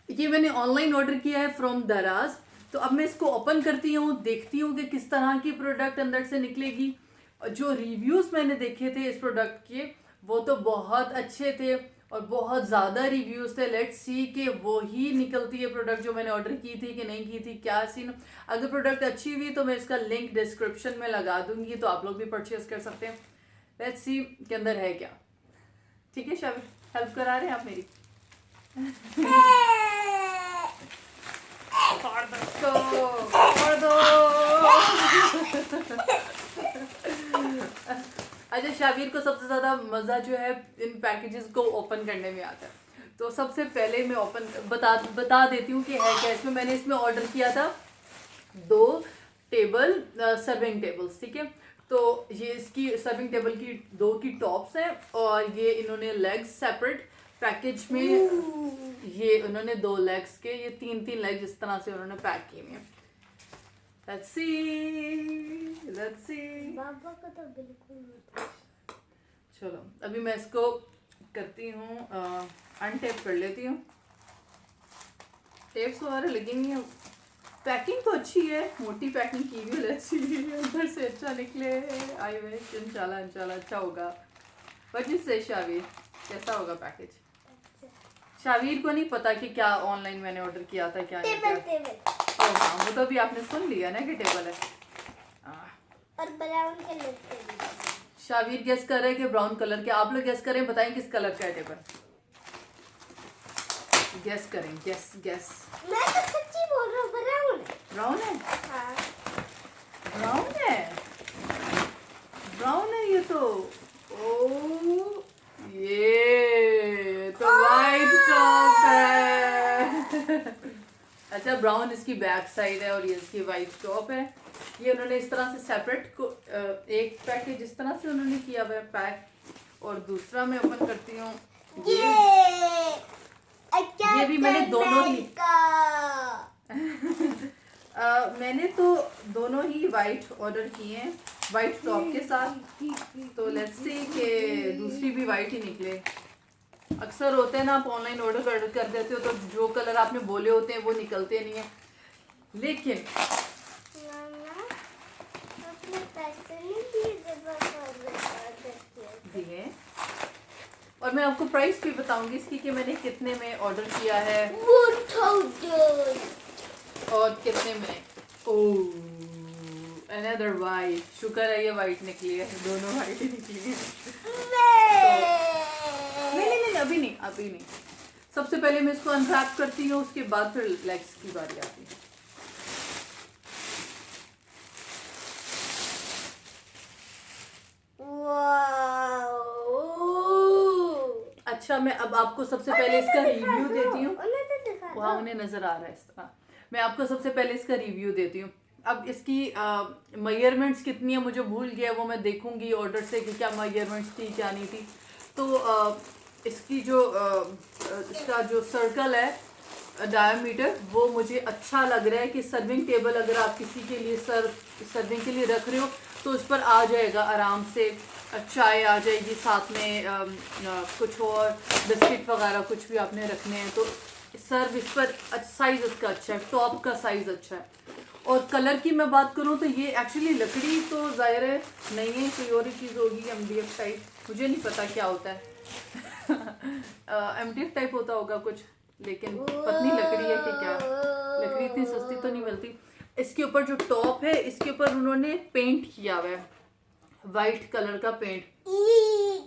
ये मैंने online order किया है फ्रॉम दराज। तो अब मैं इसको ओपन करती हूँ, देखती हूँ कि किस तरह की प्रोडक्ट अंदर से निकलेगी। जो रिव्यूज़ मैंने देखे थे इस प्रोडक्ट के वो तो बहुत अच्छे थे और बहुत ज़्यादा रिव्यूज़ थे। लेट्स सी कि वो ही निकलती है प्रोडक्ट जो मैंने ऑर्डर की थी कि नहीं की थी, क्या सीन। अगर प्रोडक्ट अच्छी हुई तो मैं इसका लिंक डिस्क्रिप्शन में लगा दूंगी, तो आप लोग भी परचेज कर सकते हैं। लेट्स सी के अंदर है क्या। ठीक है शाबिर, हेल्प करा रहे हैं आप मेरी? फाड़ दो इसको, फाड़ दो। अच्छा, शाबिर को सबसे ज़्यादा मज़ा जो है इन पैकेजेस को ओपन करने में आता है। तो सबसे पहले मैं ओपन बता देती हूँ कि है क्या इसमें। मैंने इसमें ऑर्डर किया था 2 टेबल सर्विंग टेबल्स, ठीक है। तो ये इसकी सर्विंग टेबल की 2 की टॉप्स हैं और ये इन्होंने लेग्स सेपरेट पैकेज में, ये उन्होंने 2 लेग्स के, ये 3 लेग्स इस तरह से उन्होंने पैक किए हैं। Let's see. बाबा को तो बिल्कुल नहीं। चलो अभी मैं इसको करती हूँ, अनटेप कर लेती हूँ। टेप्स वगैरह लगेंगी। पैकिंग तो अच्छी है, मोटी पैकिंग की हुई है, अच्छी अंदर से अच्छा निकले। आई विश इंशाल्लाह इंशाल्लाह अच्छा होगा। बट इससे शाबिर कैसा होगा पैकेज? शाबिर को नहीं पता कि क्या ऑनलाइन मैंने ऑर्डर किया था, क्या टेबल। हाँ, वो तो अभी आपने सुन लिया ना कि टेबल है। और ब्राउन कलर के। शाबिर गेस कर रहे हैं कि ब्राउन कलर के। आप लोग गेस करें, बताएं किस कलर का है टेबल। गेस करें, गेस। मैं तो सच्ची बोल रहा हूँ, ब्राउन है। ब्राउन है? हाँ। ब्राउन है, ब्राउन है ये तो। ओ ये तो वाइट टॉप है। अच्छा, ब्राउन इसकी बैक साइड है और ये इसकी वाइट टॉप है। ये उन्होंने इस तरह से सेपरेट को एक पैकेज इस तरह से उन्होंने किया हुआ है पैक। और दूसरा मैं ओपन करती हूँ, ये भी मैंने दोनों ही मैंने तो दोनों ही वाइट ऑर्डर किए हैं, वाइट टॉप के साथ। तो लेट्स सी कि दूसरी भी वाइट ही निकले। अक्सर होते हैं ना, आप ऑनलाइन ऑर्डर कर देते हो तो जो कलर आपने बोले होते हैं वो निकलते नहीं है। लेकिन दिए और मैं आपको प्राइस भी बताऊंगी इसकी कि मैंने कितने में ऑर्डर किया है 1000 और कितने में। ओह अनदर वाइट, शुक्र है ये वाइट निकली है, दोनों वाइट ही निकली है। नहीं अभी नहीं। सबसे पहले मैं इसको अनरैप करती हूँ, उसके बाद फिर लेग्स की बारी आती है। अच्छा, मैं अब आपको सबसे पहले इसका रिव्यू देती हूँ। वहाँ उन्हें नजर आ रहा है इस तरह। मैं आपको सबसे पहले इसका रिव्यू देती हूँ। अब इसकी मेजरमेंट्स कितनी है मुझे भूल गया, वो मैं देखूंगी ऑर्डर से कि क्या मेजरमेंट्स थी क्या नहीं थी। तो इसकी जो इसका जो सर्कल है डायमीटर, वो मुझे अच्छा लग रहा है कि सर्विंग टेबल अगर आप किसी के लिए सर्विंग के लिए रख रहे हो तो उस पर आ जाएगा आराम से। चाय आ जाएगी साथ में, कुछ और बिस्किट वगैरह कुछ भी आपने रखने हैं तो सर्व इस पर। साइज़ इसका अच्छा है, टॉप का साइज़ अच्छा है। और कलर की मैं बात करूँ तो ये एक्चुअली लकड़ी तो ज़ाहिर है नहीं है, कोई और ही चीज़ होगी, MDF टाइप, मुझे नहीं पता क्या होता है। MDF टाइप होता होगा कुछ, लेकिन पतली लकड़ी है कि क्या, लकड़ी इतनी सस्ती तो नहीं मिलती। इसके ऊपर जो टॉप है इसके ऊपर उन्होंने पेंट किया हुआ है, वाइट कलर का पेंट।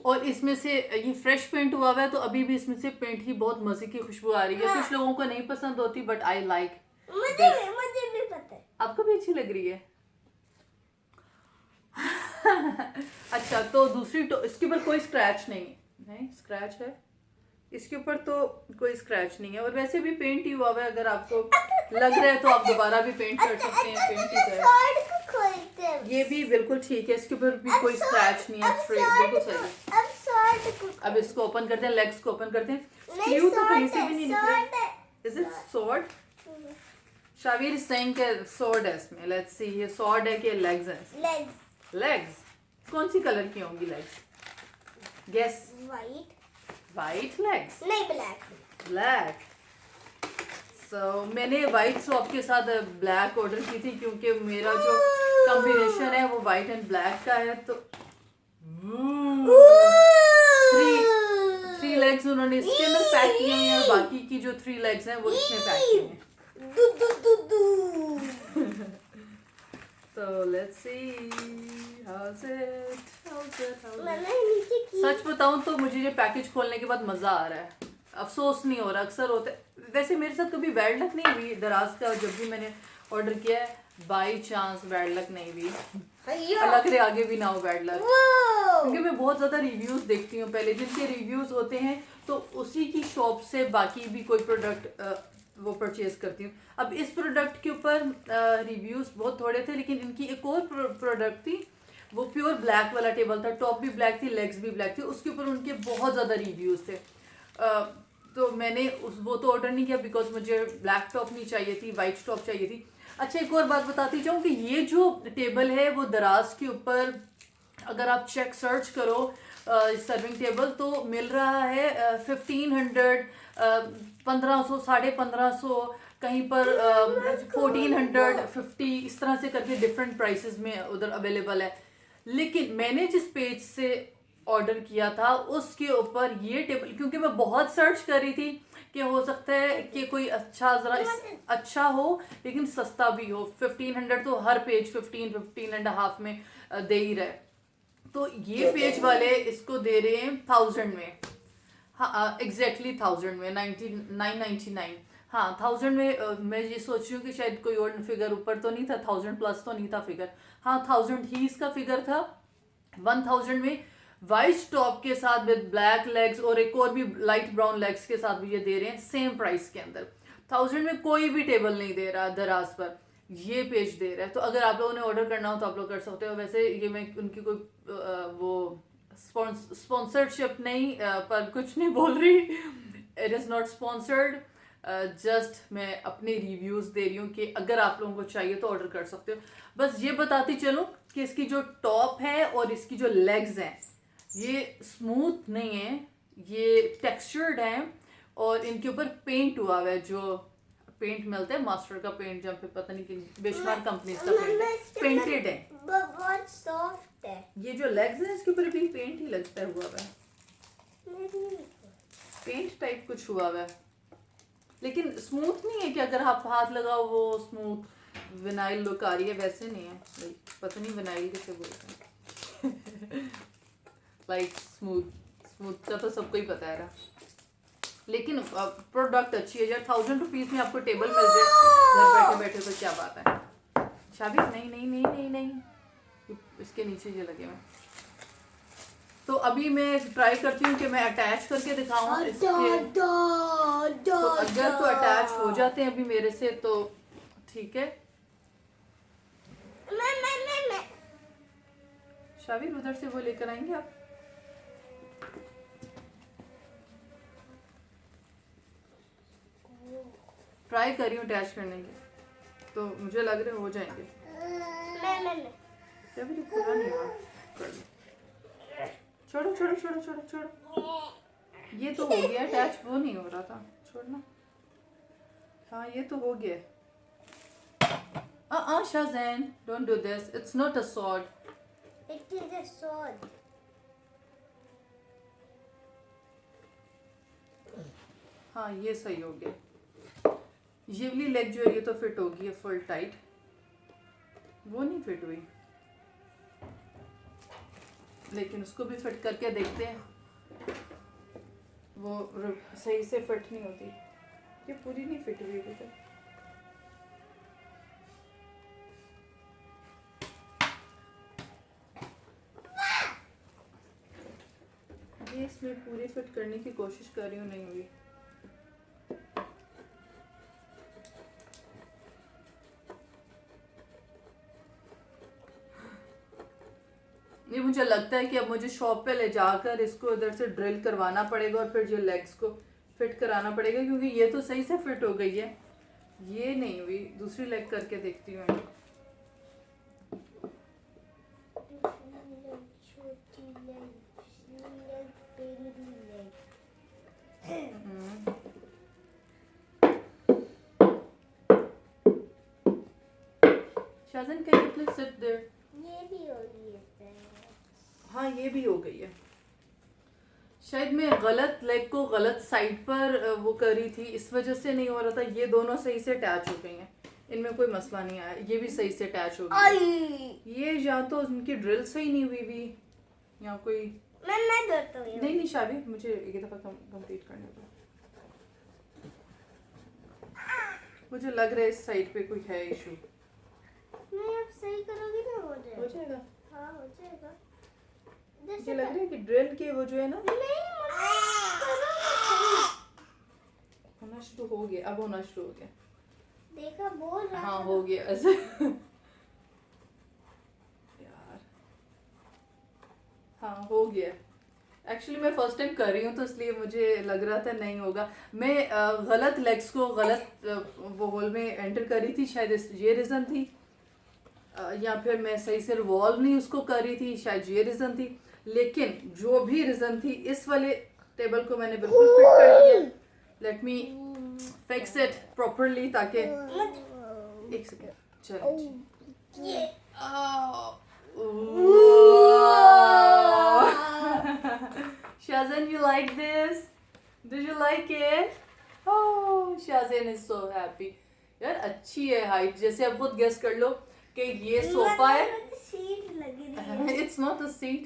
और इसमें से ये फ्रेश पेंट हुआ हुआ है तो अभी भी इसमें से पेंट की बहुत मजे की खुशबू आ रही है। कुछ लोगों को नहीं पसंद होती बट आई लाइक। मुझे भी पता है। आपको भी अच्छी लग रही है? अच्छा, तो दूसरी इसके ऊपर कोई स्क्रैच नहीं स्क्रैच है इसके ऊपर, तो कोई स्क्रैच नहीं है। और वैसे भी पेंट ही हुआ हुआ है, अगर आपको लग रहा है तो आप दोबारा भी पेंट कर सकते हैं, पेंट ही है। ये भी बिल्कुल ठीक है, इसके ऊपर भी कोई स्क्रैच नहीं है, बिल्कुल सही। अब इसको ओपन करते हैं, लेग्स को ओपन करते हैं। स्क्रू तो कहीं से भी नहीं निकले। Is it sword? Shabir is saying कि सॉर्ड है इसमें। लेट्स सी ये सॉर्ड है कि लेग्स है? लेग्स कौन सी कलर की होंगी legs? Guess. White white legs? नहीं, ब्लैक। ब्लैक। मैंने वाइट शॉप के साथ ब्लैक ऑर्डर की थी क्योंकि मेरा जो कॉम्बिनेशन है वो वाइट एंड ब्लैक का है। तो थ्री लेग्स उन्होंने इसके अंदर पैक किए हैं और बाकी की जो 3 लेग्स हैं वो इसमें पैक किए हैं। तो लेट्स सी हाउस इट। मैंने नीचे की सच बताऊं तो मुझे ये पैकेज खोलने के बाद मजा आ रहा है, अफसोस नहीं हो रहा। अक्सर होता है, वैसे मेरे साथ कभी बैड लक नहीं हुई दराज का, जब भी मैंने ऑर्डर किया है बाई चांस बैड लक नहीं हुई। अल्लाह करे आगे भी ना हो बैड लक, क्योंकि मैं बहुत ज़्यादा रिव्यूज़ देखती हूँ पहले, जिनके रिव्यूज़ होते हैं तो उसी की शॉप से बाकी भी कोई प्रोडक्ट वो परचेज करती हूँ। अब इस प्रोडक्ट के ऊपर रिव्यूज़ बहुत थोड़े थे, लेकिन इनकी एक और प्रोडक्ट थी, वो प्योर ब्लैक वाला टेबल था, टॉप भी ब्लैक थी, लेग्स भी ब्लैक थी, उसके ऊपर उनके बहुत ज़्यादा रिव्यूज़ थे। तो मैंने वो तो ऑर्डर नहीं किया बिकॉज मुझे ब्लैक टॉप नहीं चाहिए थी, वाइट टॉप चाहिए थी। अच्छा, एक और बात बताती जाऊँ कि ये जो टेबल है वो दराज के ऊपर अगर आप चेक सर्च करो सर्विंग टेबल तो मिल रहा है 1500, 1500, 1550, कहीं पर 1450, इस तरह से करके डिफरेंट प्राइसेस में उधर अवेलेबल है। लेकिन मैंने जिस पेज से ऑर्डर किया था उसके ऊपर ये टेबल, क्योंकि मैं बहुत सर्च कर रही थी कि हो सकता है कि कोई अच्छा ज़रा अच्छा हो लेकिन सस्ता भी हो। 1500 तो हर पेज 15.5 में दे ही रहे, तो ये पेज वाले इसको दे रहे हैं 1000 में। हाँ एग्जैक्टली 1000 में, 999। हाँ 1000 में। मैं ये सोच रही हूँ कि शायद कोई और फिगर ऊपर तो नहीं था, 1000 प्लस तो नहीं था फिगर। हाँ 1000 ही इसका फिगर था। 1000 में वाइट टॉप के साथ विद ब्लैक लेग्स और एक और भी लाइट ब्राउन लेग्स के साथ भी ये दे रहे हैं सेम प्राइस के अंदर। 1000 में कोई भी टेबल नहीं दे रहा दराज पर, ये पेज दे रहा है। तो अगर आप लोगों ने ऑर्डर करना हो तो आप लोग कर सकते हो। वैसे ये मैं उनकी कोई वो स्पॉन्सरशिप नहीं पर कुछ नहीं बोल रही, it is not sponsored, just मैं अपने रिव्यूज़ दे रही हूँ कि अगर आप लोगों को चाहिए तो ऑर्डर कर सकते हो। बस ये बताती चलूँ कि इसकी जो टॉप है और इसकी जो लेग्स हैं ये स्मूथ नहीं है, ये टेक्सचर्ड है और इनके ऊपर पेंट हुआ हुआ है, जो पेंट मिलता है मास्टर का पेंट, जब पे पता नहीं कि बेशुमार कंपनीज का पेंट पेंटेड है, बहुत सॉफ्ट है। ये जो लेग्स हैं इसके ऊपर भी पेंट ही लगता हुआ है, पेंट टाइप कुछ हुआ हुआ है, लेकिन स्मूथ नहीं है कि अगर आप हाथ लगाओ वो स्मूथ विनाइल लुक आ रही है, वैसे नहीं है। पता नहीं विनाइल किसे बोलते हैं लाइक स्मूथ का तो सबको ही पता है ना, लेकिन प्रोडक्ट अच्छी है यार। 1000 रुपीज में आपको टेबल मिल जाए घर बैठे बैठे तो क्या बात है। शाबिब नहीं नहीं नहीं नहीं नहीं, इसके नीचे ये लगे हुए। तो अभी मैं ट्राई करती हूँ कि मैं अटैच करके दिखाऊँ इसके, तो अगर तो अटैच हो जाते हैं अभी मेरे से तो ठीक है। शाबिब उधर से वो लेकर आएंगे आप। ट्राई करी हूँ अटैच करने की, तो मुझे लग रहा है हो जाएंगे। अभी तो पूरा नहीं हुआ, छोड़ो छोड़ो छोड़ो छोड़ो छोड़ो, ये तो हो गया अटैच, वो नहीं हो रहा था, छोड़ना। हाँ ये तो हो गया। Shazan, don't do this, it's not a sword. It is a sword. हाँ ये सही हो गया। ये वाली लेग जो है ये तो फिट होगी है फुल टाइट, वो नहीं फिट हुई, लेकिन उसको भी फिट करके देखते हैं, वो सही से फिट नहीं होती, ये पूरी नहीं फिट हुई अभी तक। ये इसमें पूरी फिट करने की कोशिश कर रही हूँ, नहीं हुई। ये मुझे लगता है कि अब मुझे शॉप पे ले जाकर इसको इधर से ड्रिल करवाना पड़ेगा और फिर जो लेग्स को फिट कराना पड़ेगा, क्योंकि ये तो सही से फिट हो गई है, ये नहीं हुई। दूसरी लेग करके देखती हूँ। Shazan can you please sit there? ये भी हो गई है। हाँ ये भी हो गई है। शायद मैं गलत लेग को गलत साइड पर वो करी थी, इस वजह से नहीं हो रहा था। ये दोनों सही से अटैच हो गई हैं, इनमें कोई मसला नहीं आया। ये भी सही से अटैच हो गई। ये या तो उनकी ड्रिल सही नहीं हुई भी या कोई मैं करता हूँ। नहीं शाबी, मुझे एक दफ़ा कंप्लीट करने दो। मुझे लग रहा है इस साइड पे कोई है इशू। नहीं आप सही करोगे ना हो जाएगा। हो जाएगा। हाँ हो जाएगा। मुझे लग रहा है कि ड्रिल के वो जो है ना होना शुरू हो गया, अब होना शुरू हो गया। देखा बोल रहा हाँ था। हो गया ऐसे। यार हाँ हो गया। एक्चुअली मैं फर्स्ट टाइम कर रही हूँ तो इसलिए मुझे लग रहा था नहीं होगा। मैं गलत लेग्स को गलत वो होल में एंटर करी थी, शायद ये रीज़न थी। या फिर मैं सही से रिवॉल्व नहीं उसको कर रही थी, शायद ये रीज़न थी। लेकिन जो भी रीज़न थी, इस वाले टेबल को मैंने बिल्कुल फिट कर दिया। Let me fix it properly ताकि एक सेकेंड चलो। ये Shazan, you like this? Did you like it? Oh, Shazan is so happy. यार अच्छी है हाइट, जैसे आप खुद गेस कर लो कि ये सोफा है। सीट लगी रही है। It's not a seat.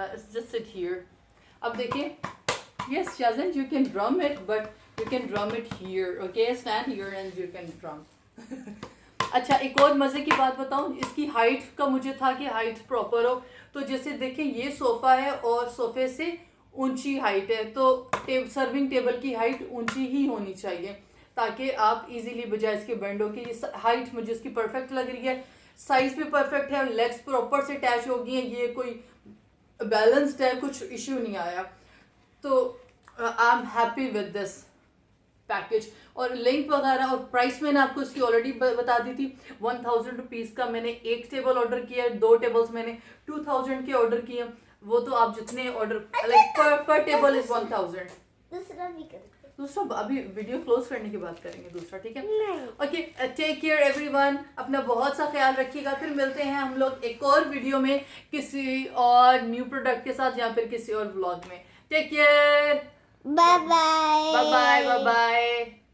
It's just sit here. अब देखिए, yes, Shazan, you can drum it, but you can drum it here. Okay, stand here and you can drum. अच्छा एक और मज़े की बात बताऊं, इसकी हाइट का मुझे था कि हाइट प्रॉपर हो। तो जैसे देखें ये सोफ़ा है और सोफ़े से ऊंची हाइट है, तो सर्विंग टेबल की हाइट ऊंची ही होनी चाहिए ताकि आप इजीली बजाय इसके बेंड हो। कि हाइट मुझे इसकी परफेक्ट लग रही है, साइज़ भी परफेक्ट है, लेग्स प्रॉपर से अटैच हो गई हैं, ये कोई बैलेंस्ड है, कुछ इश्यू नहीं आया। तो I am happy with this package. और लिंक वगैरह और प्राइस मैंने आपको इसकी ऑलरेडी बता दी थी। 1000 रुपीज़ का मैंने एक टेबल ऑर्डर किया है, 2 टेबल्स मैंने 2000 के ऑर्डर किए। वो तो आप जितने ऑर्डर लाइक पर टेबल इज 1000। दूसरा भी करते हैं। दूसरा अभी वीडियो क्लोज करने के बाद करेंगे दूसरा, ठीक है? नहीं। ओके, टेक केयर एवरीवन, अपना बहुत सा ख्याल रखिएगा। फिर मिलते हैं हम लोग एक और वीडियो में किसी और न्यू प्रोडक्ट के साथ या फिर किसी और व्लॉग में। Take care, bye bye. Bye bye, bye bye.